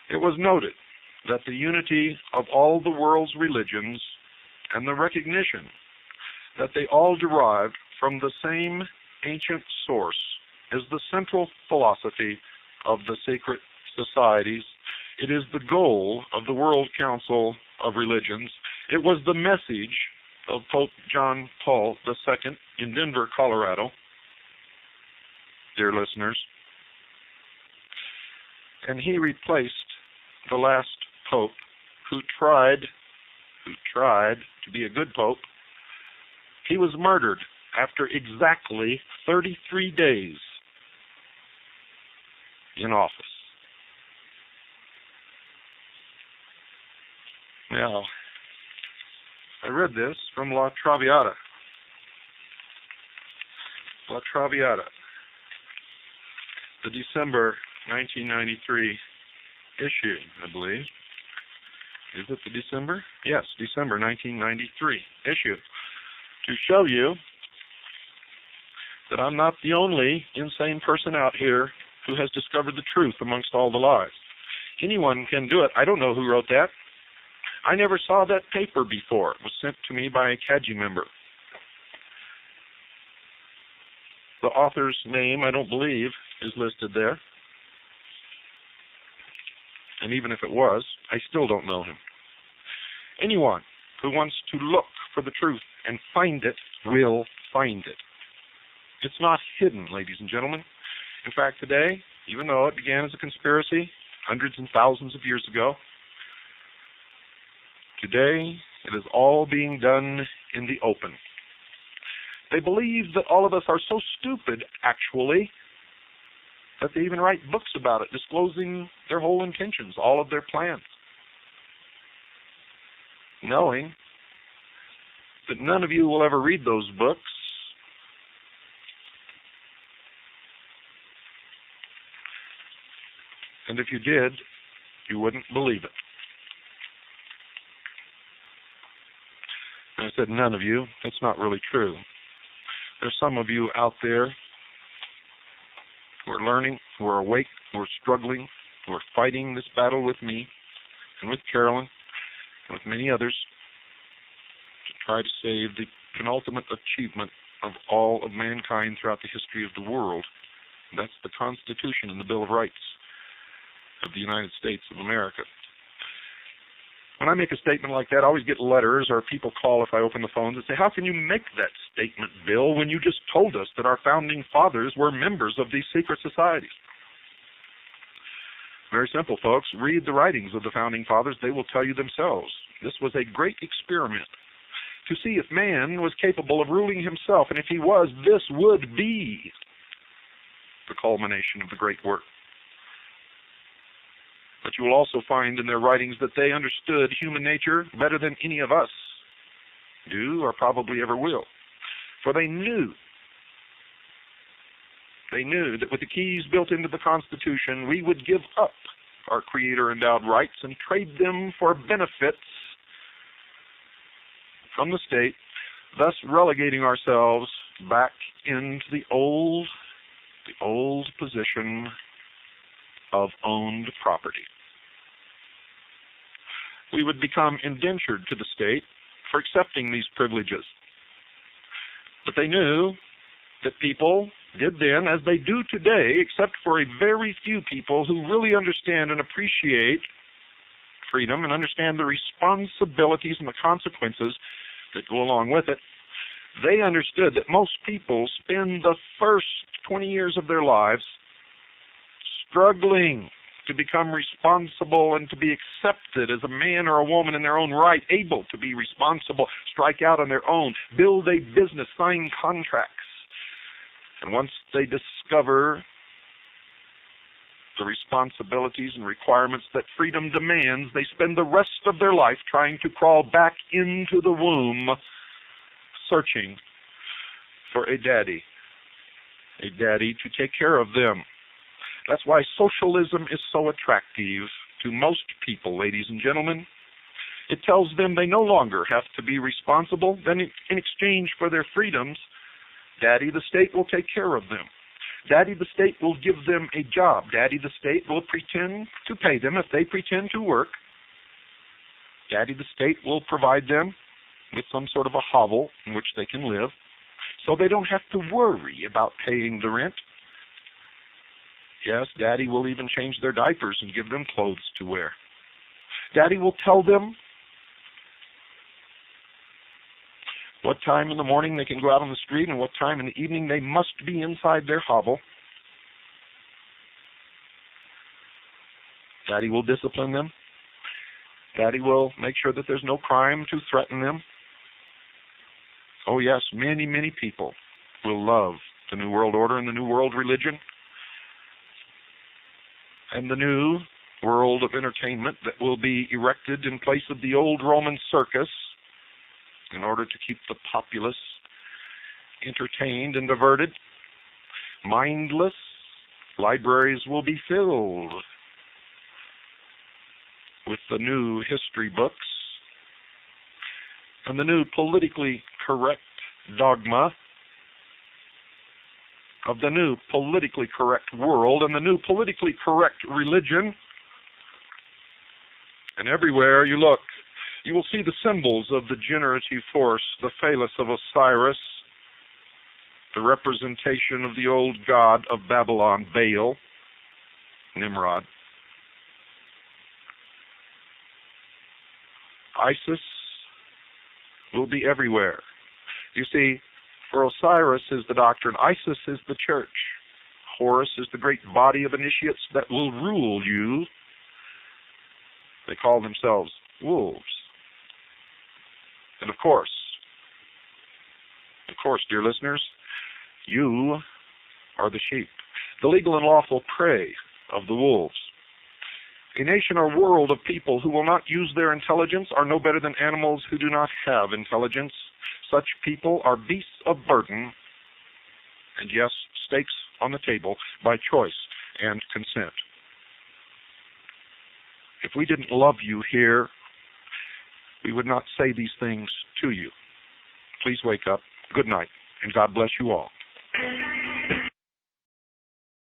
It was noted that the unity of all the world's religions and the recognition that they all derive from the same ancient source is the central philosophy of the sacred societies. It is the goal of the World Council of Religions. It was the message of Pope John Paul II in Denver, Colorado, dear listeners. And he replaced the last pope who tried to be a good pope. He was murdered after exactly 33 days in office. Now, I read this from La Traviata. La Traviata, the December 1993 issue, I believe. Is it the December? Yes, December 1993 issue. To show you that I'm not the only insane person out here who has discovered the truth amongst all the lies. Anyone can do it. I don't know who wrote that. I never saw that paper before. It was sent to me by a CAJI member. The author's name, I don't believe, is listed there. And even if it was, I still don't know him. Anyone who wants to look for the truth and find it will find it. It's not hidden, ladies and gentlemen. In fact, today, even though it began as a conspiracy hundreds and thousands of years ago, today it is all being done in the open. They believe that all of us are so stupid, actually, that they even write books about it, disclosing their whole intentions, all of their plans, knowing that none of you will ever read those books. And if you did, you wouldn't believe it. And I said, none of you. That's not really true. There's some of you out there who are learning, who are awake, who are struggling, who are fighting this battle with me and with Carolyn and with many others to try to save the penultimate achievement of all of mankind throughout the history of the world. And that's the Constitution and the Bill of Rights of the United States of America. When I make a statement like that, I always get letters or people call if I open the phones and say, how can you make that statement, Bill, when you just told us that our founding fathers were members of these secret societies? Very simple, folks. Read the writings of the founding fathers. They will tell you themselves. This was a great experiment to see if man was capable of ruling himself, and if he was, this would be the culmination of the great work. But you will also find in their writings that they understood human nature better than any of us do or probably ever will. For they knew that with the keys built into the Constitution, we would give up our Creator-endowed rights and trade them for benefits from the state, thus relegating ourselves back into the old position of owned property. We would become indentured to the state for accepting these privileges. But they knew that people did then, as they do today, except for a very few people who really understand and appreciate freedom and understand the responsibilities and the consequences that go along with it. They understood that most people spend the first 20 years of their lives struggling to become responsible and to be accepted as a man or a woman in their own right, able to be responsible, strike out on their own, build a business, sign contracts. And once they discover the responsibilities and requirements that freedom demands, they spend the rest of their life trying to crawl back into the womb, searching for a daddy to take care of them. That's why socialism is so attractive to most people, ladies and gentlemen. It tells them they no longer have to be responsible. Then in exchange for their freedoms, Daddy, the state, will take care of them. Daddy the state will give them a job. Daddy the state will pretend to pay them if they pretend to work. Daddy the state will provide them with some sort of a hovel in which they can live, so they don't have to worry about paying the rent. Yes, Daddy will even change their diapers and give them clothes to wear. Daddy will tell them what time in the morning they can go out on the street and what time in the evening they must be inside their hovel. Daddy will discipline them. Daddy will make sure that there's no crime to threaten them. Oh yes, many, many people will love the New World Order and the New World Religion and the new world of entertainment that will be erected in place of the old Roman circus in order to keep the populace entertained and diverted. Mindless. Libraries will be filled with the new history books and the new politically correct dogma of the new politically correct world and the new politically correct religion. And everywhere you look, you will see the symbols of the generative force, the phallus of Osiris, the representation of the old god of Babylon, Baal, Nimrod. Isis will be everywhere. You see, for Osiris is the doctrine, Isis is the church, Horus is the great body of initiates that will rule you. They call themselves wolves. And of course, dear listeners, you are the sheep, the legal and lawful prey of the wolves. A nation or world of people who will not use their intelligence are no better than animals who do not have intelligence. Such people are beasts of burden, and yes, stakes on the table by choice and consent. If we didn't love you here, we would not say these things to you. Please wake up. Good night, and God bless you all.